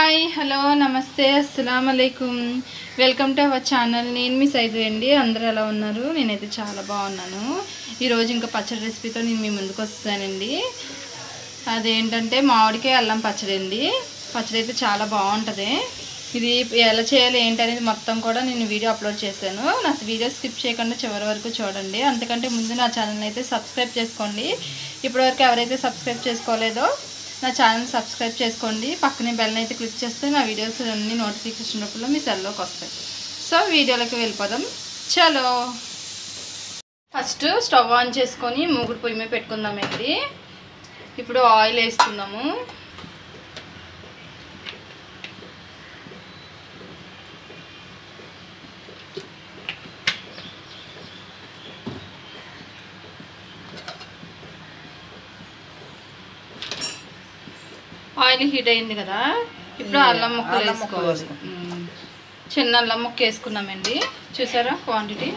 Hi hello నమస్తే అస్సలాము అలైకుం welcome to our channel. నేను మీ సైజు అండి. అందరూ ఎలా ఉన్నారు? నేనైతే చాలా బాగున్నాను. ఈరోజు ఇంకా పచ్చడి రెసిపీతో నేను మీ ముందుకు వస్తానండి. అదేంటంటే మామిడికాయ అల్లం పచ్చడి అండి. పచ్చడి అయితే చాలా బాగుంటుంది. ఇది ఎలా చేయాలి ఏంటి అనేది మొత్తం కూడా నేను వీడియో అప్లోడ్ చేశాను. నా వీడియో స్కిప్ చేయకుండా చివరి వరకు చూడండి. అంతకంటే ముందు నా ఛానల్ని అయితే సబ్స్క్రైబ్ చేసుకోండి. ఇప్పటివరకు ఎవరైతే సబ్స్క్రైబ్ చేసుకోలేదో నా ఛానల్ సబ్స్క్రైబ్ చేసుకోండి. పక్కనే బెల్ అయితే క్లిక్ చేస్తే నా వీడియోస్ అన్ని నోటిఫికేషన్ రూపంలో మీ సెల్లోకి వస్తాయి. సో వీడియోలోకి వెళ్ళిపోదాం. చలో, ఫస్ట్ స్టవ్ ఆన్ చేసుకొని మూగుడు పొయ్యి మీద పెట్టుకుందామండి. ఇప్పుడు ఆయిల్ వేసుకుందాము. ఆయిల్ హీట్ అయింది కదా, ఇప్పుడు అల్లం ముక్కలు వేసుకోవాలి. చిన్న అల్లం ముక్క వేసుకున్నామండి. చూసారా క్వాంటిటీ?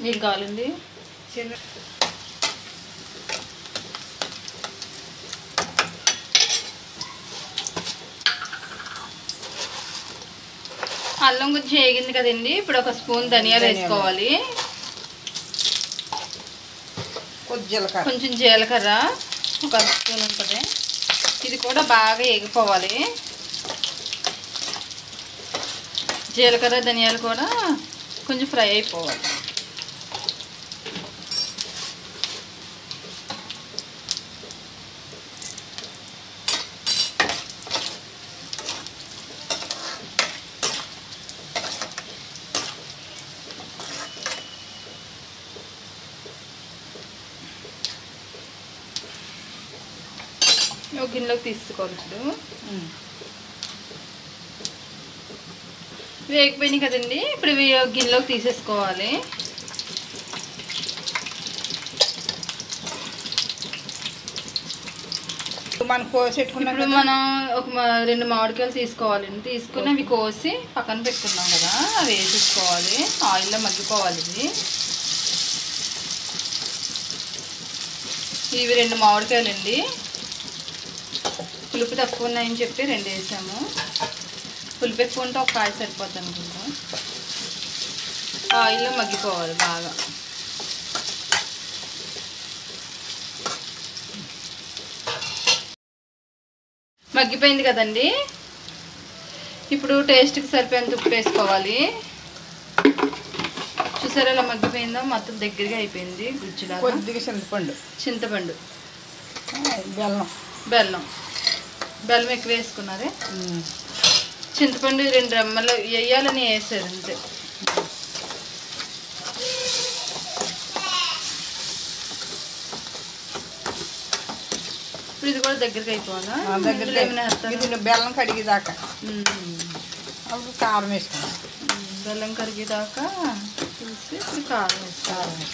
నీకు కావాలండి. అల్లం కొంచెం వేగింది కదండి. ఇప్పుడు ఒక స్పూన్ ధనియాలు వేసుకోవాలి. కొంచెం జీలకర్ర ఒక స్పూన్ ఉంటుంది. ఇది కూడా బాగా వేగిపోవాలి. జీలకర్ర ధనియాలు కూడా కొంచెం ఫ్రై అయిపోవాలి. ఒక గిన్నెలోకి తీసుకోవాలి. వేగిపోయినాయి కదండి. ఇప్పుడు ఇవి గిన్నెలోకి తీసేసుకోవాలి. ఇప్పుడు మనం ఒక 2 మామిడికాయలు తీసుకోవాలండి. తీసుకుని అవి కోసి పక్కన పెట్టుకున్నాం కదా, అవి వేసేసుకోవాలి. ఆయిల్లో మగ్గిపోవాలి. ఇవి 2 మామిడికాయలండి. పులుపు తక్కువ ఉన్నాయని చెప్పి 2 వేసాము. పులుపు ఎక్కువ ఉంటే ఒక కాయ సరిపోద్ది అనుకుంటా. ఆయిల్లో మగ్గిపోవాలి బాగా. మగ్గిపోయింది కదండి. ఇప్పుడు టేస్ట్కి సరిపోయేంత ఉప్పు వేసుకోవాలి. చూసారా ఎలా మగ్గిపోయిందో? మొత్తం దగ్గరగా అయిపోయింది. గుజ్జులా. కొద్దిగా చింతపండు బెల్లం ఎక్కువ వేసుకున్నారే. చింతపండు 2 రెమ్మలు వేయాలని వేసారు అంతే. ఇప్పుడు ఇది కూడా దగ్గరికి అయిపోవాలా? బెల్లం కడిగేదాకా అప్పుడు కారం వేసుకున్నాం. బెల్లం కరిగేదాకా చూసి ఇప్పుడు కారం వేసుకోవాలి.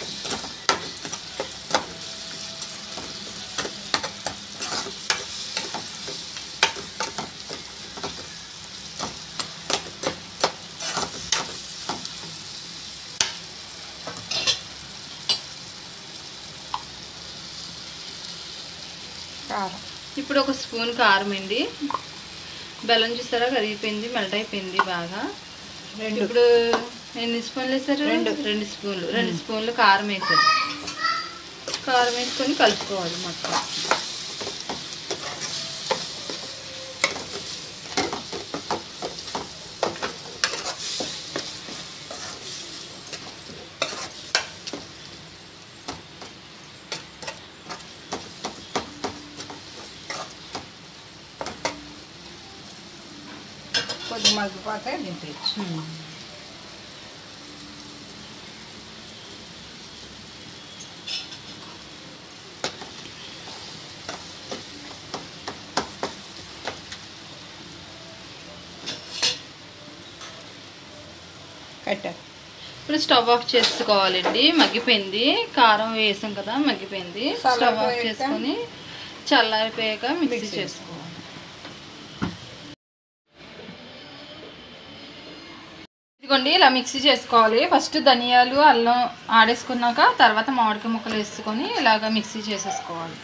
ఇప్పుడు ఒక స్పూన్ కారం అండి. బెల్లం చూస్తారా కరిగిపోయింది, మెల్ట్ అయిపోయింది బాగా. ఇప్పుడు ఎన్ని స్పూన్లు వేసారు? 2 స్పూన్లు. 2 స్పూన్లు కారం వేసారు. కారం వేసుకొని కలుపుకోవాలి మొత్తం. కొద్దిగా మగ్గిపోతే దింపేయచ్చు. కట్టా. ఇప్పుడు స్టవ్ ఆఫ్ చేసుకోవాలండి. మగ్గిపోయింది, కారం వేసాం కదా, మగ్గిపోయింది. స్టవ్ ఆఫ్ చేసుకొని చల్లారిపోయాక మిక్సీ చేసుకోవాలి. ఇదిగోండి ఇలా మిక్సీ చేసుకోవాలి. ఫస్ట్ ధనియాలు అల్లం ఆడేసుకున్నాక తర్వాత మామిడికాయ ముక్కలు వేసుకొని ఇలాగ మిక్సీ చేసేసుకోవాలి.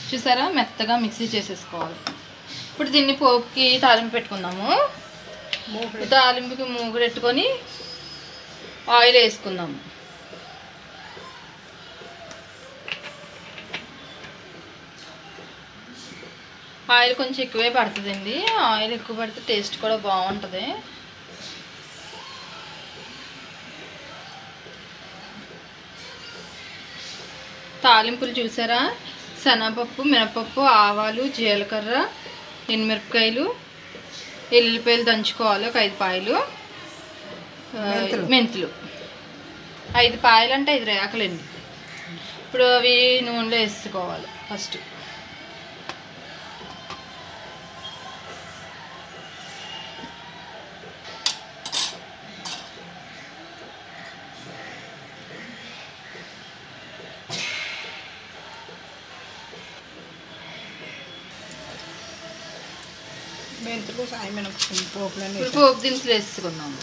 చూసారా, మెత్తగా మిక్సీ చేసేసుకోవాలి. ఇప్పుడు దీన్ని పోపుకి తాలింపు పెట్టుకుందాము. తాలింపుకి మూగుడెట్టుకొని ఆయిల్ వేసుకుందాము. ఆయిల్ కొంచెం ఎక్కువే పడుతుందండి. ఆయిల్ ఎక్కువ పడితే టేస్ట్ కూడా బాగుంటుంది. తాలింపులు చూసారా, శనగపప్పు, మినపప్పు, ఆవాలు, జీలకర్ర, ఎండుమిరపకాయలు, ఎల్లుల్లిపాయలు దంచుకోవాలి. ఒక 5 పాయలు, మెంతులు 5 పాయలు అంటే 5 రేకలండి. ఇప్పుడు అవి నూనెలో వేసుకోవాలి. ఫస్ట్ మెంతులు పోపులని పోపు దినుసులు వేసుకున్నాము.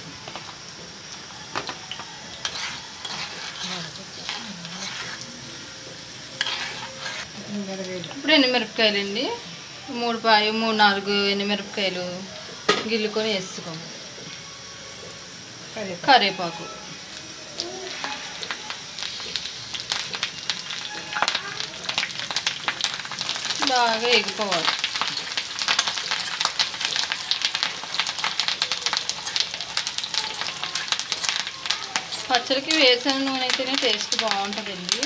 ఇప్పుడు ఎండుమిరపకాయలు అండి, 3-4 ఎండుమిరపకాయలు గిల్లుకొని వేసుకోము. కరివేపాకు, బాగా ఎగిపోవాలి. పచ్చడికి వేసిన నూనె అయితేనే టేస్ట్ బాగుంటుందండి.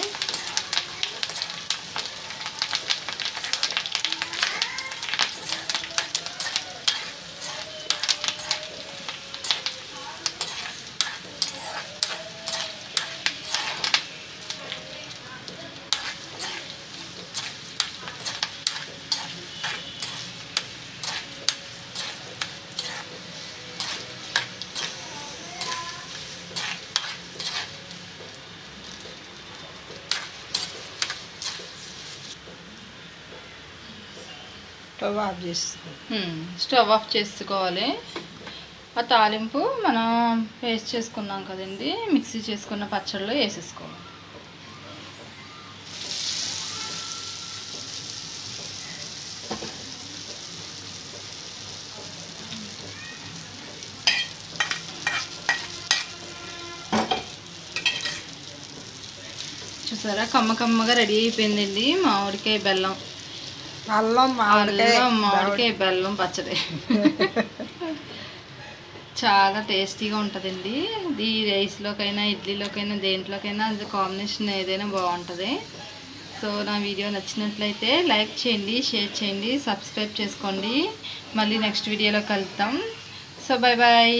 స్టవ్ ఆఫ్ చేసుకోవాలి. ఆ తాలింపు మనం పేస్ట్ చేసుకున్నాం కదండి, మిక్సీ చేసుకున్న పచ్చడిలో వేసేసుకోవాలి. చూసారా, కమ్మగా రెడీ అయిపోయిందండి మామిడికాయ బెల్లం, మామిడికాయ బెల్లం పచ్చడి. చాలా టేస్టీగా ఉంటుందండి. ఇది రైస్లోకైనా, ఇడ్లీలోకైనా, దేంట్లోకైనా అది కాంబినేషన్ ఏదైనా బాగుంటుంది. సో నా వీడియో నచ్చినట్లయితే లైక్ చేయండి, షేర్ చేయండి, సబ్స్క్రైబ్ చేసుకోండి. మళ్ళీ నెక్స్ట్ వీడియోలో కలుద్దాం. So bye bye.